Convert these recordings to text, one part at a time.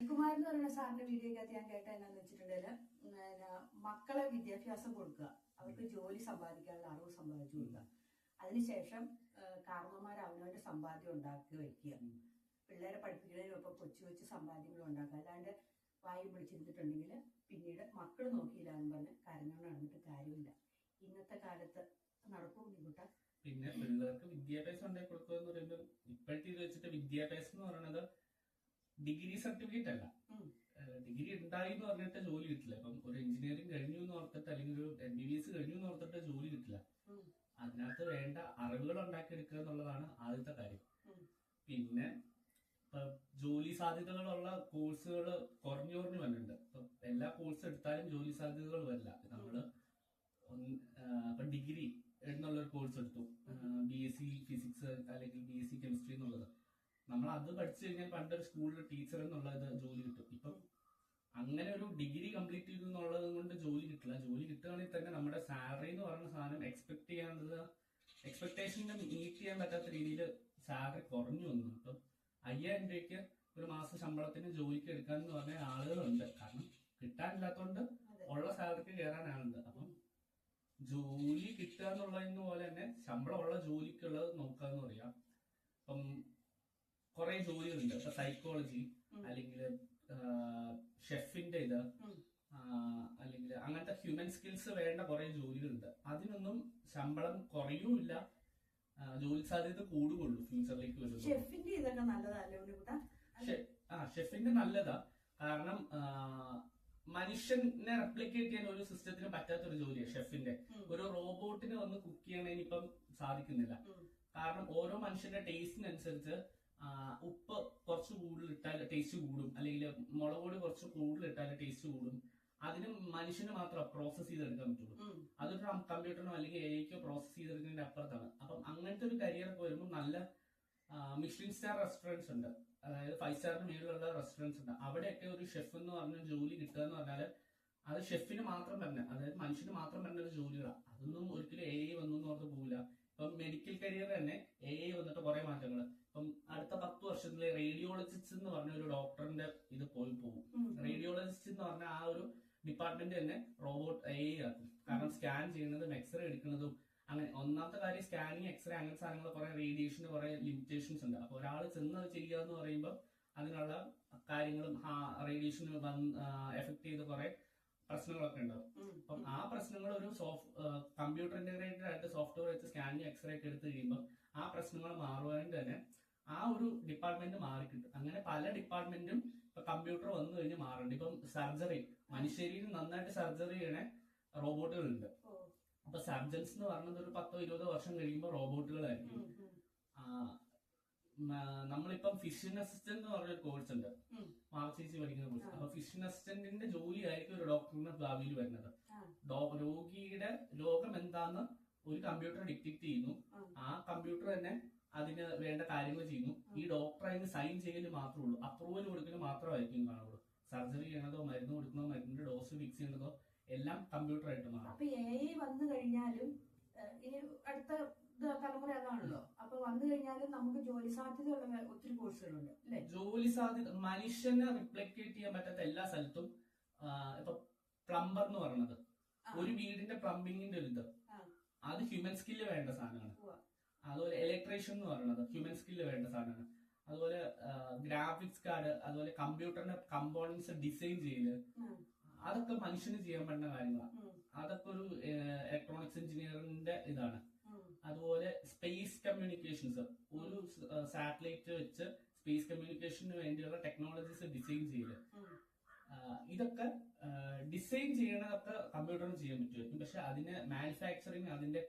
അനിൽകുമാർ എന്ന് പറയുന്ന സാറിന്റെ വീഡിയോക്കകത്ത് ഞാൻ കേട്ട എന്നാന്ന് വെച്ചിട്ടുണ്ടെങ്കിൽ മക്കളെ വിദ്യാഭ്യാസം കൊടുക്കുക, അവർക്ക് ജോലി സമ്പാദിക്കാനുള്ള അറിവ് സമ്പാദിച്ചു കൊടുക്കുക. അതിനുശേഷം കാരണവന്മാർ അവനവന്റെ സമ്പാദ്യം ഉണ്ടാക്കി വയ്ക്കുക. പിള്ളേരെ പഠിപ്പിക്കുന്നതിനൊപ്പം കൊച്ചു കൊച്ചു സമ്പാദ്യങ്ങൾ ഉണ്ടാക്കുക. അല്ലാണ്ട് വായി പിടിച്ചിരുന്നിട്ടുണ്ടെങ്കിൽ പിന്നീട് മക്കൾ നോക്കിയില്ല എന്ന് പറഞ്ഞ് കരഞ്ഞോണ്ട് നടന്നിട്ട് കാര്യമില്ല. ഇന്നത്തെ കാലത്ത് നടക്കും കൂട്ട. പിന്നെ പിള്ളേർക്ക് വിദ്യാഭ്യാസം ഉണ്ടാക്കി കൊടുക്കുക എന്ന് പറയുമ്പോൾ ഇപ്പോഴത്തെ ഇത് വെച്ചിട്ട് വിദ്യാഭ്യാസം എന്ന് പറയുന്നത് ഡിഗ്രി സർട്ടിഫിക്കറ്റ് അല്ല. ഡിഗ്രി ഉണ്ടായി എന്ന് പറഞ്ഞിട്ട് ജോലി കിട്ടില്ല. ഇപ്പം ഒരു എഞ്ചിനീയറിംഗ് കഴിഞ്ഞു എന്ന് ഓർത്തിട്ട് അല്ലെങ്കിൽ ഒരു MBBS കഴിഞ്ഞു എന്ന് ഓർത്തിട്ട് ജോലി കിട്ടില്ല. അതിനകത്ത് വേണ്ട അറിവുകൾ ഉണ്ടാക്കിയെടുക്കുക എന്നുള്ളതാണ് ആദ്യത്തെ കാര്യം. പിന്നെ ഇപ്പൊ ജോലി സാധ്യതകളുള്ള കോഴ്സുകൾ കുറഞ്ഞു വന്നിട്ടുണ്ട്. ഇപ്പൊ എല്ലാ കോഴ്സ് എടുത്താലും ജോലി സാധ്യതകൾ വരില്ല. നമ്മള് ഇപ്പൊ ഡിഗ്രി എന്നുള്ളൊരു കോഴ്സ് എടുത്തു, BSc ഫിസിക്സ് അല്ലെങ്കിൽ BSc കെമിസ്ട്രി എന്നുള്ളത്. നമ്മൾ അത് പഠിച്ചു കഴിഞ്ഞാൽ പണ്ടൊരു സ്കൂളിൽ ടീച്ചർ എന്നുള്ളത് ജോലി കിട്ടും. ഇപ്പം അങ്ങനെ ഒരു ഡിഗ്രി കംപ്ലീറ്റ് ചെയ്തു എന്നുള്ളത് കൊണ്ട് ജോലി കിട്ടില്ല. ജോലി കിട്ടുകയാണെങ്കിൽ തന്നെ നമ്മുടെ സാലറി എന്ന് പറയുന്ന സാധനം എക്സ്പെക്ടേഷനെ മീറ്റ് ചെയ്യാൻ പറ്റാത്ത രീതിയിൽ സാലറി കുറഞ്ഞു വന്നു. ഇപ്പം 5000 രൂപയ്ക്ക് ഒരു മാസ ശമ്പളത്തിന് ജോലിക്ക് എടുക്കാന്ന് പറഞ്ഞ ആളുകളുണ്ട്. കാരണം കിട്ടാനില്ലാത്തതുകൊണ്ട് ഉള്ള സാലറിക്ക് കയറാനാളുണ്ട്. അപ്പം ജോലി കിട്ടുക എന്നുള്ളതിന് പോലെ തന്നെ ശമ്പളമുള്ള ജോലിക്കുള്ളത് നോക്കാന്ന് പറയാം. ഇപ്പം കുറെ ജോലികളുണ്ട്. ഇപ്പൊ സൈക്കോളജി അല്ലെങ്കിൽ ഷെഫിന്റെ ഇത് അല്ലെങ്കിൽ അങ്ങനത്തെ ഹ്യൂമൻ സ്കിൽസ് വേണ്ട കുറെ ജോലികളുണ്ട്. അതിനൊന്നും ശമ്പളം കുറയൂല്ല, ജോലി സാധ്യത കൂടുകയുള്ളൂ ഫ്യൂച്ചറിലേക്ക് വരുന്നത്. ഷെഫിന്റെ ഇതൊക്കെ നല്ലതല്ലേ? ഷെഫിന്റെ നല്ലതാ. കാരണം മനുഷ്യനെ റെപ്ലിക്കേറ്റ് ചെയ്യാൻ ഒരു സിസ്റ്റത്തിന് പറ്റാത്ത ഒരു ജോലിയാണ് ഷെഫിന്റെ. ഒരു റോബോട്ടിന് വന്ന് കുക്ക് ചെയ്യണതിന് ഇപ്പം സാധിക്കുന്നില്ല. കാരണം ഓരോ മനുഷ്യന്റെ ടേസ്റ്റിനനുസരിച്ച് ഉപ്പ് കുറച്ച് കൂടുതൽ ഇട്ടാൽ ടേസ്റ്റ് കൂടും, അല്ലെങ്കിൽ മുളക് പൊടി കുറച്ച് കൂടുതൽ ഇട്ടാൽ ടേസ്റ്റ് കൂടും. അതിന് മനുഷ്യന് മാത്രം പ്രോസസ് ചെയ്തെടുക്കാൻ പറ്റുള്ളൂ. അതൊരു കമ്പ്യൂട്ടറിനോ അല്ലെങ്കിൽ AIക്കോ പ്രോസസ് ചെയ്തെടുക്കുന്നതിന്റെ അപ്പുറത്താണ്. അപ്പം അങ്ങനത്തെ ഒരു കരിയറൊക്കെ വരുമ്പോൾ നല്ല മിഷലിൻ സ്റ്റാർ റെസ്റ്റോറൻറ്റ്സ് ഉണ്ട്, അതായത് 5 സ്റ്റാറിന് മേലുള്ള റെസ്റ്റോറൻറ്റ്സ് ഉണ്ട്. അവിടെയൊക്കെ ഒരു ഷെഫ് എന്ന് പറഞ്ഞ ജോലി കിട്ടുക എന്ന് പറഞ്ഞാൽ അത് ഷെഫിന് മാത്രം തന്നെ, അതായത് മനുഷ്യന് മാത്രം തന്നെ ഒരു ജോലികളാണ്. അതൊന്നും ഒരിക്കലും AI വന്നു എന്ന് ഓർത്ത് പോകില്ല. ഇപ്പം മെഡിക്കൽ കരിയർ തന്നെ AI വന്നിട്ട് കുറെ മാറ്റങ്ങൾ. ഇപ്പം അടുത്ത 10 വർഷത്തിലെ റേഡിയോളജിസ്റ്റ് എന്ന് പറഞ്ഞ ഒരു ഡോക്ടറിന്റെ ഇത് പോകും. റേഡിയോളജിസ്റ്റ് എന്ന് പറഞ്ഞ ആ ഒരു ഡിപ്പാർട്ട്മെന്റ് തന്നെ റോബോട്ട് AI ആക്കും. കാരണം സ്കാൻ ചെയ്യുന്നതും എക്സ്റേ എടുക്കുന്നതും അങ്ങനെ. ഒന്നാമത്തെ കാര്യം സ്കാനിങ്, എക്സ്റേ അങ്ങനത്തെ സാധനങ്ങൾ കുറെ റേഡിയേഷന് കുറെ ലിമിറ്റേഷൻസ് ഉണ്ട്. അപ്പൊ ഒരാൾ ചെന്ന് ചെയ്യുക എന്ന് പറയുമ്പോൾ അതിനുള്ള കാര്യങ്ങളും റേഡിയേഷന് എഫക്ട് ചെയ്ത കുറെ പ്രശ്നങ്ങളൊക്കെ ഉണ്ടാവും. അപ്പം ആ പ്രശ്നങ്ങൾ ഒരു കമ്പ്യൂട്ടർ ഇന്റഗ്രേറ്റഡ് ആയിട്ട് സോഫ്റ്റ്വെയർ വെച്ച് സ്കാനിങ് എക്സ്റേ ഒക്കെ എടുത്ത് കഴിയുമ്പോൾ ആ പ്രശ്നങ്ങൾ മാറുവാൻ തന്നെ ആ ഒരു ഡിപ്പാർട്ട്മെന്റ് മാറിക്കിട്ടും. അങ്ങനെ പല ഡിപ്പാർട്ട്മെന്റും ഇപ്പൊ കമ്പ്യൂട്ടർ വന്നു കഴിഞ്ഞ് മാറുന്നുണ്ട്. ഇപ്പം സർജറി, മനുഷ്യരിൽ നന്നായിട്ട് സർജറി ചെയ്യണ റോബോട്ടുകളുണ്ട്. അപ്പൊ സർജൻസ് എന്ന് പറഞ്ഞത് ഒരു 10-20 വർഷം കഴിയുമ്പോൾ റോബോട്ടുകളായിരിക്കും. നമ്മളിപ്പം ഫിഷിൻ അസിസ്റ്റന്റ് എന്ന് പറഞ്ഞൊരു കോഴ്സ് ഉണ്ട്, മാർച്ചേച്ചി പഠിക്കുന്ന കോഴ്സ്. അപ്പൊ ഫിഷിൻ അസിസ്റ്റന്റിന്റെ ജോലി ആയിരിക്കും ഒരു ഡോക്ടറിന്റെ ഭാവിയിൽ വരുന്നത്. രോഗിയുടെ രോഗം എന്താന്ന് ഒരു കമ്പ്യൂട്ടർ ഡിറ്റക്ട് ചെയ്യുന്നു, ആ കമ്പ്യൂട്ടർ തന്നെ അതിന് വേണ്ട കാര്യങ്ങൾ ചെയ്യുന്നു. ഈ ഡോക്ടർ അതിന് സൈൻ ചെയ്യല് മാത്രമേ ഉള്ളൂ, അപ്രൂവൽ കൊടുക്കല് മാത്രമായിരിക്കും കാണുള്ളൂ. സർജറി ചെയ്യണതോ മരുന്ന് കൊടുക്കണോ മരുന്നിന്റെ ഡോസ് ഫിക്സ് ചെയ്യണതോ എല്ലാം കമ്പ്യൂട്ടറായിട്ട് മാറും. അപ്പൊ AI വന്നു കഴിഞ്ഞാലും ഈ അടുത്ത തലമുറ അതാണല്ലോ. അപ്പൊ വന്നു കഴിഞ്ഞാലും നമുക്ക് ജോലി സാധ്യതയുള്ള ഒത്തിരി കോഴ്സുകളുണ്ട് അല്ലെ? ജോലി സാധ്യത മനുഷ്യനെ റിപ്ലിക്കേറ്റ് ചെയ്യാൻ പറ്റാത്ത എല്ലാ സ്ഥലത്തും. ഇപ്പൊ പ്ലംബർ എന്ന് പറയുന്നത് ഒരു വീടിന്റെ പ്ലംബിങ്ങിന്റെ ഒരു ഇത്, അത് ഹ്യൂമൻ സ്കില്ല് വേണ്ട സാധനമാണ്. അതുപോലെ ഇലക്ട്രീഷ്യൻ എന്ന് പറയുന്നത് ഹ്യൂമൻ സ്കില്ല് വേണ്ട സാധനമാണ്. അതുപോലെ ഗ്രാഫിക്സ് കാർഡ്, അതുപോലെ കമ്പ്യൂട്ടറിന്റെ കമ്പോണൻസ് ഡിസൈൻ ചെയ്യല്, അതൊക്കെ മനുഷ്യന് ചെയ്യാൻ പറ്റുന്ന കാര്യങ്ങളാണ്. അതൊക്കെ ഒരു ഇലക്ട്രോണിക്സ് എഞ്ചിനീയറിന്റെ ഇതാണ്. അതുപോലെ സ്പേസ് കമ്മ്യൂണിക്കേഷൻസ്, ഒരു സാറ്റലൈറ്റ് വെച്ച് സ്പേസ് കമ്മ്യൂണിക്കേഷന് വേണ്ടിയുള്ള ടെക്നോളജീസ് ഡിസൈൻ ചെയ്യല്, ഇതൊക്കെ ഡിസൈൻ ചെയ്യണതൊക്കെ കമ്പ്യൂട്ടറിന് ചെയ്യാൻ പറ്റുമായിരിക്കും. പക്ഷെ അതിന്റെ മാനുഫാക്ചറിങ്, അതിന്റെ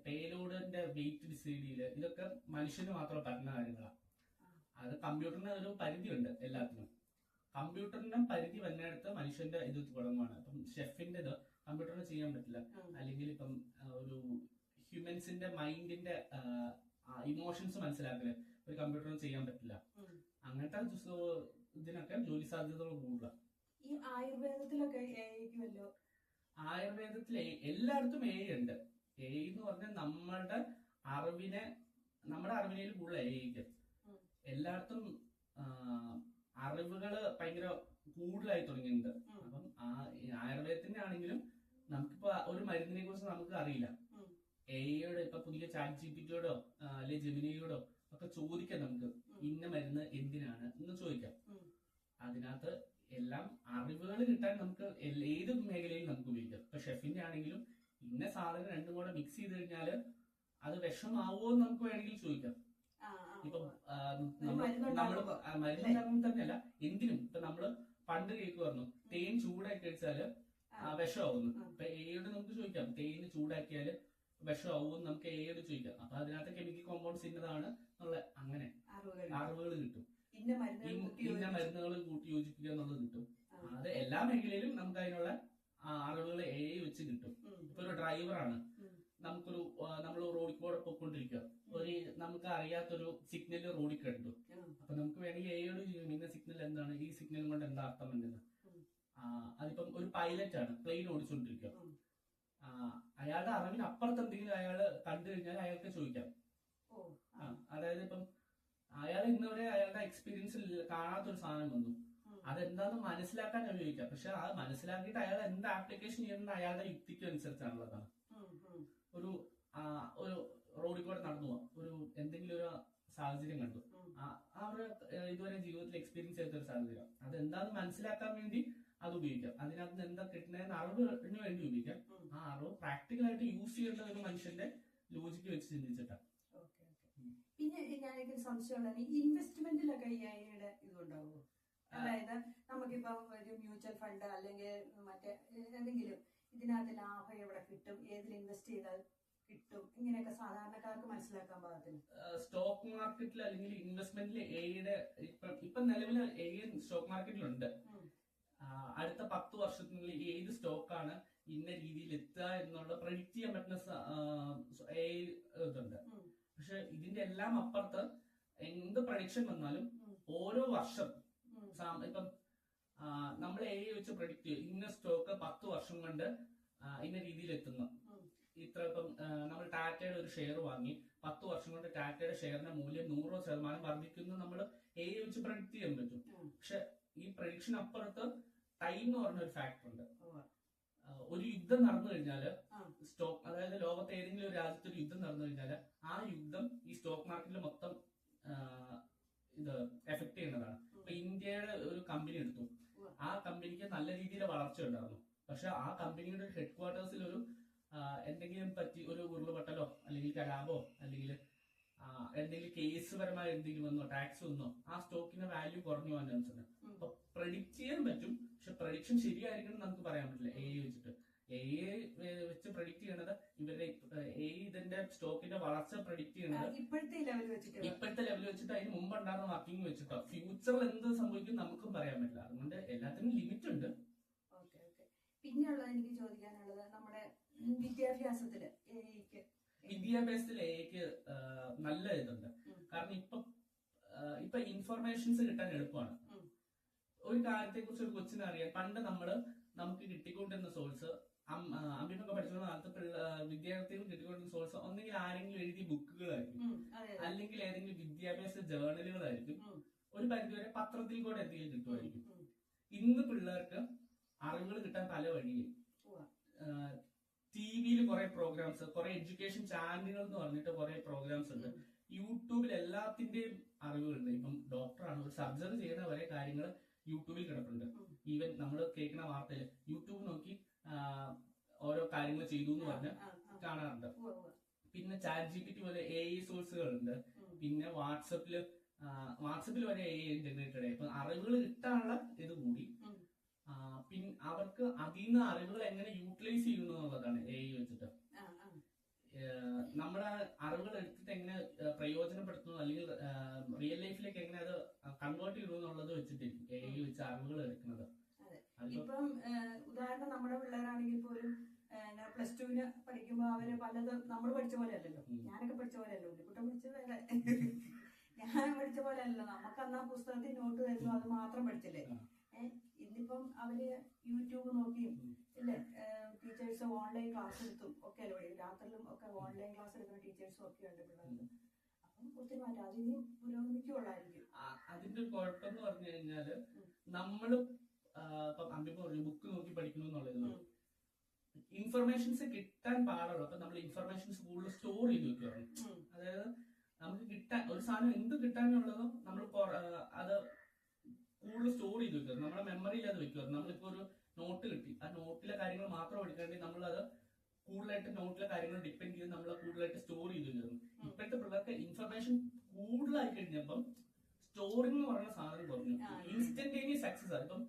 പേലോഡിന്റെ വെയിറ്റ് ഡിസൈഡ് ചെയ്യല്, ഇതൊക്കെ മനുഷ്യന് മാത്രം പറ്റുന്ന കാര്യങ്ങളാണ്. അത് കമ്പ്യൂട്ടറിന് ഒരു പരിധിയുണ്ട് എല്ലാത്തിനും. കമ്പ്യൂട്ടറിന്റെ പരിധി വന്നിടത്ത് മനുഷ്യന്റെ ഇത് തുടങ്ങുവാണ്. ഇപ്പം ഷെഫിന്റെ ഇത് കമ്പ്യൂട്ടറിന് ചെയ്യാൻ പറ്റില്ല. അല്ലെങ്കിൽ ഇപ്പം ഒരു ഹ്യൂമൻസിന്റെ മൈൻഡിന്റെ ഇമോഷൻസ് മനസ്സിലാക്കല് ഒരു കമ്പ്യൂട്ടറിന് ചെയ്യാൻ പറ്റില്ല. അങ്ങനത്തെ ഇതിനൊക്കെ ജോലി സാധ്യതകൾ കൂടുതലാണ്. ഈ ആയുർവേദത്തിലൊക്കെ ആയുർവേദത്തിൽ എല്ലായിടത്തും AI ഉണ്ട്. AI എന്ന് പറഞ്ഞാൽ നമ്മുടെ അറിവിനെ കൂടുതൽ AI എല്ലായിടത്തും അറിവുകള് ഭയങ്കര കൂടുതലായി തുടങ്ങിയിട്ടുണ്ട്. അപ്പം ആയുർവേദത്തിന്റെ ആണെങ്കിലും നമുക്കിപ്പോ ഒരു മരുന്നിനെ കുറിച്ച് നമുക്ക് അറിയില്ല. എയോട് ഇപ്പൊ പുതിയ ചാറ്റ് ജിപിറ്റിയോടോ അല്ലെങ്കിൽ ജെമിനിയോടോ ഒക്കെ ചോദിക്കാം. നമുക്ക് ഇന്ന മരുന്ന് എന്തിനാണ് എന്ന് ചോദിക്കാം. അതിനകത്ത് എല്ലാം അറിവുകൾ കിട്ടാൻ നമുക്ക് ഏത് മേഖലയിൽ നമുക്ക് ഉപയോഗിക്കാം. ഇപ്പൊ ഷെഫിന്റെ ആണെങ്കിലും ഇന്ന സാധനം രണ്ടും കൂടെ മിക്സ് ചെയ്ത് കഴിഞ്ഞാല് അത് വിഷമാവോ എന്ന് നമുക്ക് വേണമെങ്കിൽ ചോദിക്കാം. ഇപ്പൊ നമ്മള് മരുന്നുണ്ടാകുമ്പോൾ തന്നെയല്ല എന്തിനും. ഇപ്പൊ നമ്മള് പണ്ട് കേൾക്കുമായിരുന്നു തേൻ ചൂടാക്കി കഴിച്ചാല് വിഷമാവുന്നു. ഇപ്പൊ എയോട് നമുക്ക് ചോദിക്കാം തേന് ചൂടാക്കിയാല് വിഷമാവും നമുക്ക് എയോട് ചോദിക്കാം. അപ്പൊ അതിനകത്ത് കെമിക്കൽ കോമ്പൗണ്ട്സ് ഇന്നതാണ് എന്നുള്ള അങ്ങനെ അറിവുകൾ കിട്ടും. ഇന്ന മരുന്നുകൾ കൂട്ടി യോജിപ്പിക്കുക എന്നുള്ളത് കിട്ടും. അത് എല്ലാ മേഖലയിലും നമുക്ക് അതിനുള്ള അറിവുകൾ വെച്ച് കിട്ടും. ഇപ്പൊ ഒരു ഡ്രൈവറാണ്, നമ്മൾ റോഡിൽ കൂടെ പോയിക്കൊണ്ടിരിക്കുക, നമുക്ക് അറിയാത്തൊരു സിഗ്നൽ റോഡിൽ കണ്ടു. അപ്പൊ നമുക്ക് വേണമെങ്കിൽ എയോട് ചെയ്യും ഇന്ന സിഗ്നൽ എന്താണ്, ഈ സിഗ്നൽ കൊണ്ട് എന്താ അർത്ഥം ഉണ്ടെന്ന്. അതിപ്പം ഒരു പൈലറ്റ് ആണ്, പ്ലെയിൻ ഓടിച്ചോണ്ടിരിക്കുക. അയാളുടെ അറിവിന് അപ്പുറത്ത് എന്തെങ്കിലും അയാൾ കണ്ടു കഴിഞ്ഞാൽ അയാൾക്ക് ചോദിക്കാം. അതായത് ഇപ്പം അയാൾ ഇന്നുവരെ അയാളുടെ എക്സ്പീരിയൻസിൽ കാണാത്തൊരു സാധനം വന്നു, അതെന്താന്ന് മനസ്സിലാക്കാൻ ചോദിക്കാം. പക്ഷെ അത് മനസ്സിലാക്കിയിട്ട് അയാൾ എന്ത് ആപ്ലിക്കേഷൻ ചെയ്യുന്നത് അയാളുടെ യുക്തിക്ക് അനുസരിച്ചാണുള്ളതാണ്. ഒരു റോഡിൽ കൂടെ നടന്നു പോവാം, എന്തെങ്കിലും ഒരു സാഹചര്യം കണ്ടു, അവര് ഇതുവരെ ജീവിതത്തിൽ എക്സ്പീരിയൻസ് ചെയ്ത ഒരു സാഹചര്യം, അതെന്താന്ന് മനസ്സിലാക്കാൻ വേണ്ടി അത് ഉപയോഗിക്കാം. അതിനകത്ത് എന്താ കിട്ടുന്നതെന്ന് അറിവിന് വേണ്ടി ഉപയോഗിക്കാം. ആ അറിവ് പ്രാക്ടിക്കലായിട്ട് യൂസ് ചെയ്യേണ്ട ഒരു മനുഷ്യന്റെ ലോജിക്ക് വെച്ച് ചിന്തിച്ചിട്ടാണ്. പിന്നെ ഞാനൊക്കെ സംശയമുള്ള ഇൻവെസ്റ്റ്മെന്റിലൊക്കെ ഈ ഐയുടെ ഇതുണ്ടാവുമോ? അതായത് നമുക്കിപ്പം ഒരു മ്യൂച്വൽ ഫണ്ട് അല്ലെങ്കിൽ മറ്റേ ഏതെങ്കിലും ഇതിനകത്ത് ലാഭം എവിടെ കിട്ടും, ഏതിൽ ഇൻവെസ്റ്റ് ചെയ്താൽ കിട്ടും, ഇങ്ങനെയൊക്കെ സാധാരണക്കാർക്ക് മനസ്സിലാക്കാൻ പാകത്തിന്. സ്റ്റോക്ക് മാർക്കറ്റിൽ അല്ലെങ്കിൽ ഇൻവെസ്റ്റ്മെന്റിൽ എയുടെ ഇപ്പൊ നിലവിൽ എ സ്റ്റോക്ക് മാർക്കറ്റിലുണ്ട്. അടുത്ത 10 വർഷത്തിനുള്ളിൽ ഏത് സ്റ്റോക്കാണ് ഇന്ന രീതിയിൽ എത്തുക എന്നുള്ള പ്രഡിക്റ്റ് ചെയ്യാൻ പറ്റുന്ന ഇതുണ്ട്. പക്ഷെ ഇതിന്റെ എല്ലാം അപ്പുറത്ത് എന്ത് പ്രഡിക്ഷൻ വന്നാലും ഓരോ വർഷം ഇപ്പം നമ്മൾ വെച്ച് പ്രഡിക്റ്റ് ചെയ്യും ഇന്ന സ്റ്റോക്ക് 10 വർഷം കൊണ്ട് ഇന്ന രീതിയിൽ എത്തുന്നു. ഇത്ര ഇപ്പം നമ്മൾ ടാറ്റയുടെ ഒരു ഷെയർ വാങ്ങി 10 വർഷം കൊണ്ട് ടാറ്റയുടെ ഷെയറിന്റെ മൂല്യം 100% വർദ്ധിക്കുന്നു നമ്മൾ വെച്ച് പ്രഡിക്റ്റ് ചെയ്യാൻ പറ്റും. പക്ഷെ ഈ പ്രഡിക്ഷൻ അപ്പുറത്ത് ടൈം എന്ന് പറഞ്ഞ ഒരു ഫാക്ടർ ഉണ്ട്. ഒരു യുദ്ധം നടന്നു കഴിഞ്ഞാല് സ്റ്റോക്ക്, അതായത് ലോകത്തെ ഏതെങ്കിലും ഒരു രാജ്യത്ത് ഒരു യുദ്ധം നടന്നു കഴിഞ്ഞാല് ആ യുദ്ധം ഈ സ്റ്റോക്ക് മാർക്കറ്റിൽ മൊത്തം ഇത് എഫക്ട് ചെയ്യുന്നതാണ്. ഇപ്പൊ ഇന്ത്യയുടെ ഒരു കമ്പനി എടുത്തു, ആ കമ്പനിക്ക് നല്ല രീതിയിൽ വളർച്ച ഉണ്ടായിരുന്നു. പക്ഷെ ആ കമ്പനിയുടെ ഹെഡ് ക്വാർട്ടേഴ്സിൽ എന്തെങ്കിലും പറ്റി ഒരു ഉരുളുപൊട്ടലോ അല്ലെങ്കിൽ കലാപോ അല്ലെങ്കിൽ എന്തെങ്കിലും കേസ് പരമായ എന്തെങ്കിലും വന്നോ ടാക്സ് വന്നോ ആ സ്റ്റോക്കിന്റെ വാല്യൂ കുറഞ്ഞു പോകാൻ ചാൻസ് ഉണ്ട്. അപ്പൊ പ്രഡിക്റ്റ് ചെയ്യാൻ പറ്റും, പക്ഷെ പ്രഡിക്ഷൻ ശരിയായിരിക്കണം നമുക്ക് പറയാൻ പറ്റില്ല. വെച്ചിട്ട് വെച്ച് പ്രഡിക്റ്റ് ചെയ്യണത് ഇവരുടെ ഇതിന്റെ സ്റ്റോക്കിന്റെ വളർച്ച പ്രഡിക്റ്റ് ചെയ്യണത് ഇപ്പോഴത്തെ ലെവൽ വെച്ചിട്ട് അതിന് മുമ്പ് ഉണ്ടായിരുന്ന വർക്കിംഗ് വെച്ചിട്ടോ ഫ്യൂച്ചറിൽ എന്ത് സംഭവിക്കും നമുക്കും പറയാൻ പറ്റില്ല. അതുകൊണ്ട് എല്ലാത്തിനും ലിമിറ്റ് ഉണ്ട്. പിന്നെയുള്ളത് എനിക്ക് ചോദിക്കാനുള്ളത് നമ്മുടെ വിദ്യാഭ്യാസത്തിൽ എക്ക് നല്ല ഇതുണ്ട്. കാരണം ഇപ്പൊ ഇൻഫർമേഷൻസ് കിട്ടാൻ എളുപ്പമാണ്. ഒരു കാര്യത്തെ കുറിച്ച് ഒരു കൊച്ചിനെ അറിയാൻ പണ്ട് നമുക്ക് കിട്ടിക്കൊണ്ടിരുന്ന സോഴ്സ് അമ്മിനൊക്കെ പഠിച്ചിരുന്ന കാലത്ത് വിദ്യാർത്ഥികൾ കിട്ടിക്കൊണ്ടിരുന്ന സോഴ്സ് ഒന്നെങ്കിൽ ആരെങ്കിലും എഴുതിയ ബുക്കുകളായിരിക്കും, അല്ലെങ്കിൽ ഏതെങ്കിലും വിദ്യാഭ്യാസ ജേർണലുകളായിരിക്കും, ഒരു പരിധിവരെ പത്രത്തിൽ കൂടെ എന്തെങ്കിലും കിട്ടുമായിരിക്കും. ഇന്ന് പിള്ളേർക്ക് അറിവുകൾ കിട്ടാൻ പല വഴിയും ടിവിയിൽ കുറെ പ്രോഗ്രാംസ്, കുറെ എഡ്യൂക്കേഷൻ ചാനലുകൾ എന്ന് പറഞ്ഞിട്ട് കുറെ പ്രോഗ്രാംസ് ഉണ്ട്. യൂട്യൂബിൽ എല്ലാത്തിന്റെയും അറിവുകളുണ്ട്. ഇപ്പം ഡോക്ടറാണ്, ഒരു സർജറി ചെയ്യുന്ന വരെ കാര്യങ്ങൾ യൂട്യൂബിൽ കിടപ്പുണ്ട്. ഈവൻ നമ്മൾ കേൾക്കുന്ന വാർത്തയിൽ യൂട്യൂബ് നോക്കി ഓരോ കാര്യങ്ങൾ ചെയ്തു എന്ന് പറഞ്ഞ് കാണാറുണ്ട്. പിന്നെ ചാറ്റ് ജിപിറ്റി പോലെ AI സോഴ്സുകളുണ്ട്. പിന്നെ വാട്സപ്പിൽ വരെ AI ഇന്റഗ്രേറ്റഡ് ആയി. ഇപ്പൊ അറിവുകൾ കിട്ടാനുള്ള ഇത് കൂടി. പിന്നെ അവർക്ക് അതിൽ നിന്ന് അറിവുകൾ എങ്ങനെ യൂട്ടിലൈസ് ചെയ്യുന്നു എന്നുള്ളതാണ് AI വെച്ചിട്ട്. നമ്മുടെ അറിവുകൾ എടുത്തിട്ട് എങ്ങനെ പ്രയോജനപ്പെടുത്തുന്നു അല്ലെങ്കിൽ റിയൽ ലൈഫിലേക്ക് എങ്ങനെ അത് കൺവേർട്ട് ചെയ്യുന്നു എന്നുള്ളത് വെച്ചിട്ടായിരിക്കും AI വെച്ച് അറിവുകൾ എടുക്കുന്നത്. ഇപ്പം ഉദാഹരണം നമ്മുടെ പിള്ളേരാണെങ്കിൽ പോലും +2 പഠിക്കുമ്പോ അവര് പലതും നമ്മൾ പഠിച്ച പോലെ അല്ലല്ലോ. ഞാനൊക്കെ പഠിച്ച പോലെ അല്ലോ, ഉണ്ണിക്കുട്ടൻ പഠിച്ച വേറെ, ഞാൻ പഠിച്ച പോലെ അല്ലല്ലോ. നമുക്ക് അന്നാ പുസ്തകത്തിൽ നോട്ട് തരുന്നു, അത് മാത്രം പഠിച്ചില്ലേ. ഇന്നിപ്പം അവര് യൂട്യൂബ് നോക്കിയും ഇല്ലേ, ടീച്ചേഴ്സ് ഓൺലൈൻ ക്ലാസ് എടുത്തും ഒക്കെ അല്ലേ, രാത്രിയിലും ഒക്കെ ഓൺലൈൻ ക്ലാസ് എടുക്കുന്ന ടീച്ചേഴ്സും ഒക്കെ ഉണ്ട് പിള്ളേർക്ക്. അപ്പം ഒത്തിരി മാറ്റം അതിനും പുരോഗമിക്കുള്ളായിരിക്കും. അതിന്റെ ഇതിന്റെ ഒരു കുഴപ്പം എന്ന് പറഞ്ഞു കഴിഞ്ഞാല് നമ്മള് ഇപ്പം അമ്പിപ്പ പറഞ്ഞു ബുക്ക് നോക്കി പഠിക്കണം എന്നുള്ളത് ഇൻഫർമേഷൻസ് കിട്ടാൻ പാടുള്ളൂ. അപ്പൊ നമ്മൾ ഇൻഫർമേഷൻസ് കൂടുതൽ സ്റ്റോർ ചെയ്ത് വെക്കുകയാണ്. അതായത് നമുക്ക് കിട്ടാൻ ഒരു സാധനം എന്ത് കിട്ടാനുള്ളതും നമ്മൾ അത് കൂടുതൽ സ്റ്റോർ ചെയ്ത് വെക്കുക, നമ്മുടെ മെമ്മറിയിൽ അത് വെക്കുക. നമ്മളിപ്പോ ഒരു നോട്ട് കിട്ടി, ആ നോട്ടിലെ കാര്യങ്ങൾ മാത്രം എടുക്കേണ്ടി നമ്മളത് കൂടുതലായിട്ട് നോട്ടിലെ കാര്യങ്ങൾ ഡിപ്പെൻഡ് ചെയ്ത് നമ്മൾ കൂടുതലായിട്ട് സ്റ്റോർ ചെയ്ത് വെക്കുന്നു. ഇപ്പോഴത്തെ പിള്ളേർക്ക് ഇൻഫർമേഷൻ കൂടുതലായി കഴിഞ്ഞപ്പം സ്റ്റോറിംഗ് എന്ന് പറയുന്ന സാധനം കുറഞ്ഞു. ഇൻസ്റ്റന്റേനിയസ് ആക്സസ് ആണ്. ഇപ്പം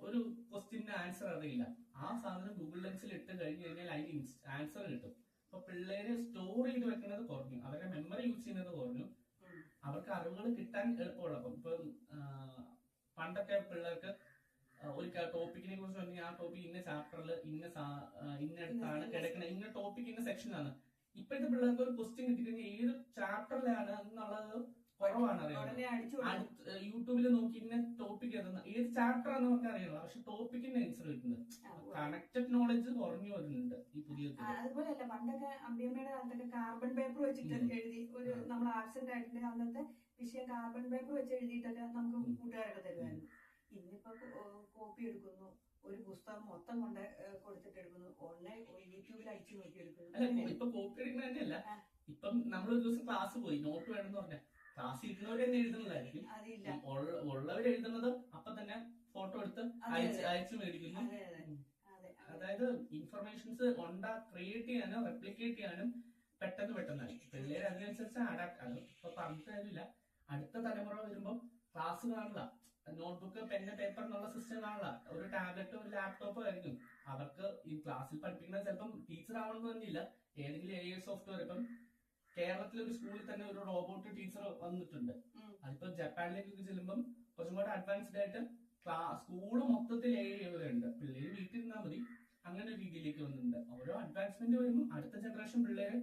ഒരു ക്വസ്റ്റ്യന്റെ ആൻസർ അറിയില്ല, ആ സാധനം ഗൂഗിൾ ലെൻസിൽ ഇട്ട് കഴിഞ്ഞ് കഴിഞ്ഞാൽ അതിന് ആൻസർ കിട്ടും. അപ്പൊ പിള്ളേര് സ്റ്റോർ ചെയ്ത് വെക്കുന്നത് കുറഞ്ഞു, അവരുടെ മെമ്മറി യൂസ് ചെയ്യുന്നത് കുറഞ്ഞു, അവർക്ക് അറിവുകൾ കിട്ടാൻ എളുപ്പമുള്ള. ഇപ്പം പണ്ടൊക്കെ പിള്ളേർക്ക് ഒരു ടോപ്പിക്കിനെ കുറിച്ച് പറഞ്ഞാൽ ആ ടോപ്പിക് ഇന്ന ചാപ്റ്ററിൽ ഇന്നടുത്താണ് കിടക്കുന്നത്, ഇന്ന ടോപ്പിക് ഇന്ന സെക്ഷനാണ്. ഇപ്പോഴത്തെ പിള്ളേർക്ക് ഒരു ക്വസ്റ്റ്യൻ കിട്ടിക്കഴിഞ്ഞാൽ ഏത് ചാപ്റ്ററിലാണ് എന്നുള്ളത് കുറവാണ് അറിയുന്നത്. യൂട്യൂബിൽ നോക്കി ഇന്ന ടോപ്പിക് ഏത് ചാപ്റ്റർ ആണെന്ന് നമുക്ക് അറിയണം, പക്ഷെ ടോപ്പിക്കിന്റെ ആൻസർ കിട്ടുന്നത്. കണക്റ്റഡ് നോളജ് കുറഞ്ഞു വരുന്നുണ്ട് ഈ പുതിയ. അതുപോലെയല്ല പണ്ടൊക്കെ അമ്പിയമ്മയുടെ കാലത്തൊക്കെ കാർബൺ പേപ്പർ വെച്ചിട്ട് എഴുതി ഒരു നമ്മൾ ആബ്സെന്റ് ആയിട്ട് അന്നത്തെ വിഷയം കാർബൺ പേപ്പർ വെച്ച് എഴുതിയിട്ടൊക്കെ നമുക്ക് കൂട്ടുകാരൊക്കെ തരുമായിരുന്നു. ഇന്നിപ്പോ കോപ്പി എടുക്കുന്നു, ഒരു പുസ്തകം മൊത്തം കൊണ്ട് കൊടുത്തിട്ട് എടുക്കുന്നു, യൂട്യൂബിൽ അടിച്ചു നോക്കി എടുക്കുന്നു. ഇപ്പൊ കോപ്പി എടുക്കുന്ന തന്നെയല്ല, ഇപ്പം നമ്മളൊരു ദിവസം ക്ലാസ് പോയി നോട്ട് വേണമെന്ന് പറഞ്ഞാൽ ക്ലാസ് ഇരുന്നവർ തന്നെ എഴുതുന്നതായിരിക്കും, ഉള്ളവർ എഴുതുന്നത് അപ്പൊ തന്നെ ഫോട്ടോ എടുത്ത് അയച്ചു മേടിക്കുന്നു. അതായത് ഇൻഫർമേഷൻസ് ക്രിയേറ്റ് ചെയ്യാനും റെപ്ലിക്കേറ്റ് ചെയ്യാനും പെട്ടെന്നായി പിള്ളേർ അതിനനുസരിച്ച് അഡാപ്റ്റ് ആകും. ഇപ്പൊ പറഞ്ഞിട്ട് കാര്യമില്ല, അടുത്ത തലമുറ വരുമ്പോൾ ക്ലാസ് കാണില്ല, നോട്ട്ബുക്ക് പെന്ന് പേപ്പർ എന്നുള്ള സിസ്റ്റം കാണില്ല, ഒരു ടാബ്ലറ്റ് ഒരു ലാപ്ടോപ്പ് ആയിരിക്കും. അവർക്ക് ഈ ക്ലാസ്സിൽ പഠിപ്പിക്കുന്നത് ചിലപ്പം ടീച്ചർ ആവണമെന്ന് തന്നെയില്ല, ഏതെങ്കിലും AI സോഫ്റ്റ്വെയർ. ഇപ്പം കേരളത്തിലെ ഒരു സ്കൂളിൽ തന്നെ ഒരു റോബോട്ട് ടീച്ചർ വന്നിട്ടുണ്ട്. അതിപ്പോ ജപ്പാനിലേക്കൊക്കെ ചെല്ലുമ്പം കുറച്ചും കൂടെ അഡ്വാൻസ്ഡ് ആയിട്ട് സ്കൂള് മൊത്തത്തിൽ AI ഉണ്ട്, പിള്ളേര് വീട്ടിൽ ഇരുന്നാൽ മതി, അങ്ങനെ ഒരു രീതിയിലേക്ക് വന്നിട്ടുണ്ട്. ഓരോ അഡ്വാൻസ്മെന്റ് വരുമ്പോൾ അടുത്ത ജനറേഷൻ പിള്ളേര്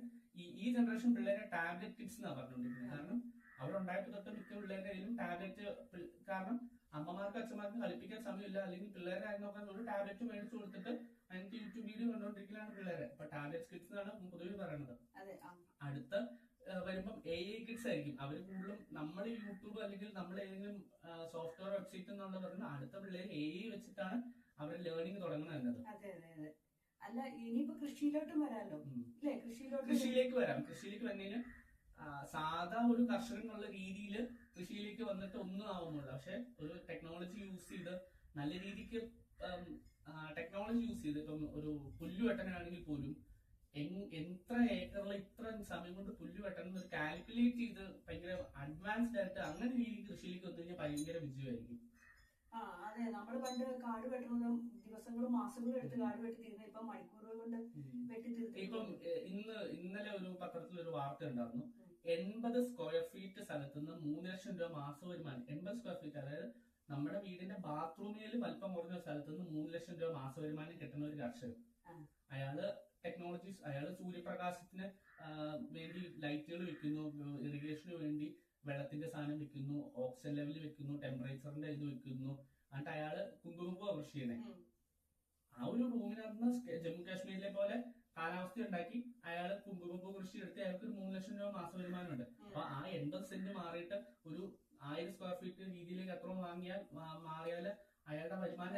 ഈ ജനറേഷൻ പിള്ളേരെ ടാബ്ലറ്റ് കിഡ്സ് എന്നാണ് പറഞ്ഞുകൊണ്ടിരിക്കുന്നത്. കാരണം അവരുണ്ടായപ്പോ തൊട്ട് മിക്ക പിള്ളേരുടെ കയ്യിലും ടാബ്ലറ്റ്, കാരണം അമ്മമാർക്കും അച്ഛന്മാർക്കും കളിപ്പിക്കാൻ സമയമില്ല, അല്ലെങ്കിൽ പിള്ളേരെ ആയി നോക്കാൻ ഒരു ടാബ്ലറ്റ് മേടിച്ചു കൊടുത്തിട്ട് അതിന്റെ യൂട്യൂബ് വീഡിയോ കണ്ടുകൊണ്ടിരിക്കലാണ് പിള്ളേരെ. അപ്പൊ ടാബ്ലറ്റ് കിഡ്സ് എന്നാണ് പൊതുവെ പറയുന്നത്. അടുത്ത വരുമ്പം AI കിഡ്സ് ആയിരിക്കും. അവർ കൂടുതലും നമ്മൾ യൂട്യൂബ് അല്ലെങ്കിൽ നമ്മൾ ഏതെങ്കിലും സോഫ്റ്റ്വെയർ വെബ്സൈറ്റ് എന്നുള്ള പറയുന്നത് അടുത്ത പിള്ളേർ AI വെച്ചിട്ടാണ് അവർ ലേണിംഗ് തുടങ്ങുന്നത്. അല്ല ഇനിയിപ്പോ കൃഷിയിലോട്ടും വരാമല്ലോ, അല്ലേ? കൃഷിയിലേക്ക് വരാം. കൃഷിയിലേക്ക് വന്നതിന് സാധാ ഒരു കർഷകൻ എന്നുള്ള രീതിയിൽ കൃഷിയിലേക്ക് വന്നിട്ട് ഒന്നും ആവുന്നില്ല. പക്ഷെ ഒരു ടെക്നോളജി യൂസ് ചെയ്ത് നല്ല രീതിക്ക് ടെക്നോളജി യൂസ് ചെയ്ത് ഇപ്പം ഒരു പുല്ല് വെട്ടനാണെങ്കിൽ പോലും എത്ര ഏക്കറിൽ ഇത്ര സമയം കൊണ്ട് പുല്ല് വെട്ടണം ഒരു കാൽക്കുലേറ്റ് ചെയ്ത് ഭയങ്കര അഡ്വാൻസ്ഡ് ആയിട്ട് അങ്ങനെ രീതിയിൽ കൃഷിയിലേക്ക് വന്നു കഴിഞ്ഞാൽ ഭയങ്കര വിജയമായിരിക്കും. അതെ, നമ്മള് പണ്ട് കാട് വെട്ടുന്നതും ദിവസങ്ങളും മാസങ്ങളും എടുത്ത് കാട് വെട്ടി തീരുന്ന ഇപ്പൊ മണിക്കൂറുകൾ കൊണ്ട് വെട്ടി തീർന്നു. ഇപ്പം ഇന്നലെ ഒരു പത്രത്തിൽ ഒരു വാർത്ത ഉണ്ടായിരുന്നു, 80 സ്ക്വയർ ഫീറ്റ് സ്ഥലത്തുനിന്ന് 3 ലക്ഷം രൂപ മാസ വരുമാനം. 80 സ്ക്വയർ ഫീറ്റ്, അതായത് നമ്മുടെ വീടിന്റെ ബാത്റൂമിൽ വലിപ്പം കുറഞ്ഞ സ്ഥലത്തുനിന്ന് 3 ലക്ഷം രൂപ മാസ വരുമാനം കിട്ടുന്ന ഒരു കർഷകൻ. അയാള് സൂര്യപ്രകാശത്തിന് വേണ്ടി ലൈറ്റുകൾ വെക്കുന്നു, ഇറിഗേഷന് വേണ്ടി വെള്ളത്തിന്റെ സാധനം വെക്കുന്നു, ഓക്സിജൻ ലെവൽ വെക്കുന്നു, ടെമ്പറേച്ചറിന്റെ ഇത് വെക്കുന്നു. എന്നിട്ട് അയാള് കുങ്കുമപ്പൂ കൃഷി ചെയ്യണേ. ആ ഒരു റൂമിനകത്ത് ജമ്മു കാശ്മീരിലെ പോലെ കാലാവസ്ഥ ഉണ്ടാക്കി അയാള് കുങ്കുമപ്പൂ കൃഷി എടുത്ത് അയാൾക്ക് ഒരു 3 ലക്ഷം രൂപ മാസ വരുമാനമുണ്ട്. അപ്പൊ ആ 80 സെന്റ് മാറിയിട്ട് ഒരു 1000 സ്ക്വയർ ഫീറ്റ് രീതിയിലേക്ക് എത്ര മാറിയാല് അയാളുടെ വരുമാനം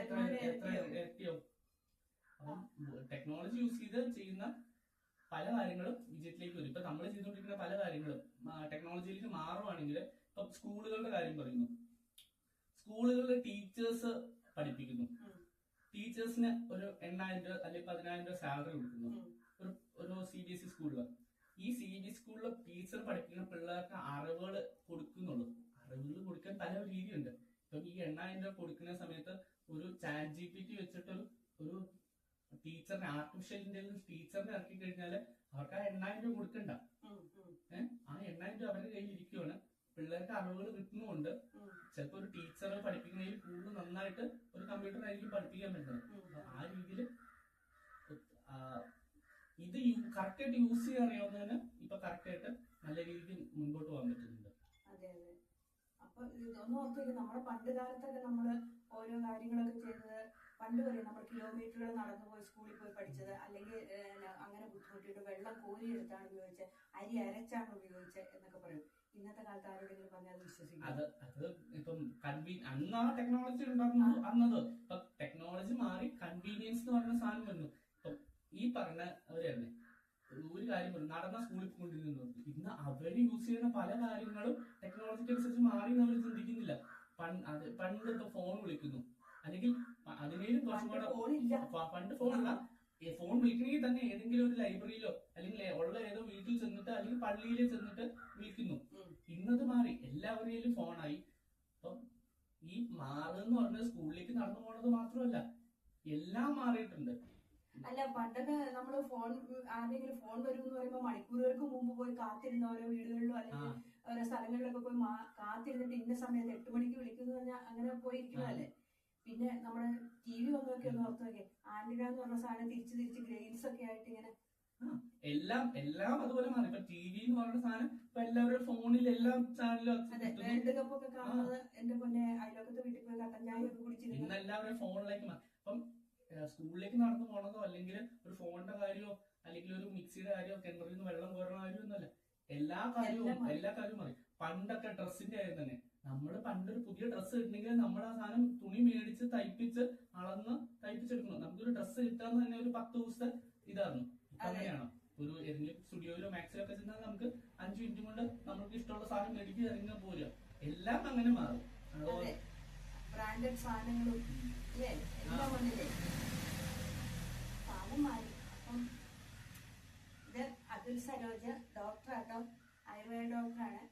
എത്ര ഇരട്ടിയാവും. അപ്പം ടെക്നോളജി യൂസ് ചെയ്ത് ചെയ്യുന്ന പല കാര്യങ്ങളും വിജയത്തിലേക്ക് വരും. ഇപ്പൊ നമ്മൾ ചെയ്തുകൊണ്ടിരിക്കുന്ന പല കാര്യങ്ങളും ടെക്നോളജിയിലേക്ക് മാറുവാണെങ്കിൽ, ഇപ്പൊ സ്കൂളുകളുടെ കാര്യം പറയുന്നു, സ്കൂളുകളിലെ ടീച്ചേഴ്സ് പഠിപ്പിക്കുന്നു, ടീച്ചേഴ്സിന് ഒരു 8,000 രൂപ അല്ലെങ്കിൽ 10,000 രൂപ സാലറി കൊടുക്കുന്നു ഒരു CBSE സ്കൂളില്. ഈ CBSE സ്കൂളിലെ ടീച്ചർ പഠിപ്പിക്കുന്ന പിള്ളേർക്ക് അറിവുകൾ കൊടുക്കുന്നുള്ളൂ. അറിവുകൾ കൊടുക്കാൻ പല രീതിയുണ്ട്. ഇപ്പം ഈ 8,000 രൂപ കൊടുക്കുന്ന സമയത്ത് ഒരു ChatGPT വെച്ചിട്ട് ഒരു ടീച്ചറിനെ, ആർട്ടിഫിഷ്യൽ ഇന്റലിജൻസ് ടീച്ചറിനെ ഇറക്കി കഴിഞ്ഞാൽ അവർക്ക് ആ 8,000 രൂപ കൊടുക്കണ്ട. ആ 8,000 രൂപ അവരുടെ കയ്യിൽ ഇരിക്കുവാണ്, പിള്ളേർക്ക് അറിവുകൾ കിട്ടുന്നുമുണ്ട്. ചിലപ്പോ ഒരു ടീച്ചറെ പഠിപ്പിക്കുന്നതിൽ കൂടുതൽ നന്നായിട്ട് ഒരു കമ്പ്യൂട്ടറായിരിക്കും പഠിപ്പിക്കാൻ പറ്റുന്നത്. ആ രീതിയിൽ ഇത് കറക്റ്റായിട്ട് യൂസ് ചെയ്യാൻ അറിയാവുന്നതിന് ഇപ്പൊ കറക്റ്റായിട്ട് നല്ല രീതിയിൽ മുൻപോട്ട് പോകാൻ പറ്റുന്നുണ്ട്. അതെ അതെ. അപ്പൊ ഇതൊന്നും ഓർത്തില്ല, നമ്മുടെ പണ്ട് കാലത്തൊക്കെ നമ്മള് ഓരോ കാര്യങ്ങളൊക്കെ ചെയ്തത്, പണ്ട് പറയും നമ്മൾ കിലോമീറ്ററുകൾ നടന്നു പോയി സ്കൂളിൽ പോയി പഠിച്ചത്, അല്ലെങ്കിൽ അങ്ങനെ ബുദ്ധിമുട്ടിയിട്ട് വെള്ളം കോരിയെടുത്താണ് ഉപയോഗിച്ചത്, അരി അരച്ചാണ് ഉപയോഗിച്ചത് എന്നൊക്കെ പറയും. ഇന്നത്തെ കാലത്ത് ആരോടെങ്കിലും പറഞ്ഞാൽ അത് വിശ്വസിക്കും. അത് ഇപ്പം അന്ന് ആ ടെക്നോളജി ഉണ്ടായിരുന്നു അന്നത്. ഇപ്പൊ ടെക്നോളജി മാറി കൺവീനിയൻസ് എന്ന് പറഞ്ഞ സാധനം വന്നു. ഇപ്പം ഈ പറഞ്ഞ അവരല്ലേ ഒരു കാര്യം പറഞ്ഞു, നടന്ന സ്കൂളിൽ കൊണ്ടിരുന്നു. ഇന്ന് അവര് യൂസ് ചെയ്യുന്ന പല കാര്യങ്ങളും ടെക്നോളജിക്ക് അനുസരിച്ച് മാറി അവർ ചിന്തിക്കുന്നില്ല. പണ്ട് ഇപ്പൊ ഫോൺ വിളിക്കുന്നു, അല്ലെങ്കിൽ അതിനേലും കുറച്ചും കൂടെ പണ്ട് ഫോണില്ല, ഫോൺ വിളിക്കണമെങ്കിൽ തന്നെ ഏതെങ്കിലും ഒരു ലൈബ്രറിയിലോ അല്ലെങ്കിൽ ഉള്ള ഏതോ വീട്ടിൽ ചെന്നിട്ട് അല്ലെങ്കിൽ പള്ളിയിൽ ചെന്നിട്ട് വിളിക്കുന്നു. ഇന്നത് മാറി, എല്ലാവരെയും ഫോണായി. അപ്പം ഈ മാറെന്ന് പറഞ്ഞത് സ്കൂളിലേക്ക് നടന്നു പോണത് മാത്രമല്ല, എല്ലാം മാറിയിട്ടുണ്ട്. അല്ല, പണ്ടൊക്കെ നമ്മള് ഫോൺ ആരെങ്കിലും ഫോൺ വരും എന്ന് പറയുമ്പോ മണിക്കൂറുകൾക്ക് മുമ്പ് പോയി കാത്തിരുന്ന ഓരോ വീടുകളിലോ അല്ലെങ്കിൽ ഓരോ സ്ഥലങ്ങളിലൊക്കെ പോയി കാത്തിരുന്നിട്ട് ഇന്ന സമയത്ത് 8 മണിക്ക് വിളിക്കുന്നു പറഞ്ഞാൽ അങ്ങനെ പോയിരിക്കുന്നതല്ലേ. പിന്നെ നമ്മുടെ TV വന്നൊക്കെ ഒന്ന് ഓർത്ത് നോക്കിയേ, ആന്റിന എന്ന് പറഞ്ഞ സാധനം തിരിച്ച് ഗ്രെയിൻസ് ഒക്കെ ആയിട്ട് ഇങ്ങനെ എല്ലാം അതുപോലെ മാറി. ഇപ്പൊ TV എന്ന് പറഞ്ഞ സാധനം ഇപ്പൊ എല്ലാവരുടെ ഫോണിൽ എല്ലാം ചാനലും. വേൾഡ് കപ്പ് ഒക്കെ കാണുന്നത് എന്റെ പൊന്നെ അയലോക്കത്തെ വീട്ടിൽ പോയി കട്ടൻ ചായ ഒക്കെ കുടിച്ചിരുന്നു. ഇന്ന് എല്ലാവരും ഫോണിലേക്ക് മാറി. അപ്പം സ്കൂളിലേക്ക് നടന്നു പോണതോ അല്ലെങ്കിൽ ഒരു ഫോണിന്റെ കാര്യമോ അല്ലെങ്കിൽ ഒരു മിക്സിയുടെ കാര്യമോ കിണറിൽ നിന്ന് വെള്ളം കോരണ കാര്യമൊന്നുമല്ല. എല്ലാ കാര്യവും മാറി. പണ്ടൊക്കെ ഡ്രസ്സിന്റെ കാര്യം തന്നെ, നമ്മള് പണ്ടൊരു പുതിയ ഡ്രസ്സ് കിട്ടണമെങ്കിൽ നമ്മൾ ആ സാധനം തുണി മേടിച്ച് തയ്പ്പിച്ച് അളന്ന് തയ്പ്പിച്ചെടുക്കണം. നമുക്കൊരു ഡ്രസ്സ് കിട്ടാന്ന് തന്നെ ഒരു 10 ദിവസത്തെ ഇതായിരുന്നു. അങ്ങനെയാണോ? ഒരു ഏതെങ്കിലും സ്റ്റുഡിയോയിലോ മാക്സിലോ ഒക്കെ ചെന്നാൽ നമുക്ക് 5 മിനിറ്റ് കൊണ്ട് നമുക്ക് ഇഷ്ടമുള്ള സാധനം മേടിക്കുക, ഇറങ്ങാൻ പോരുക. എല്ലാം അങ്ങനെ മാറും. ബ്രാൻഡഡ് സാധനങ്ങളും എല്ലാം വന്നില്ലേ, കാലം മാറി. അപ്പം ഇത് അതുൽ സരോജ ഡോക്ടറാട്ടോ, ആയുർവേദ ഡോക്ടറാണ്.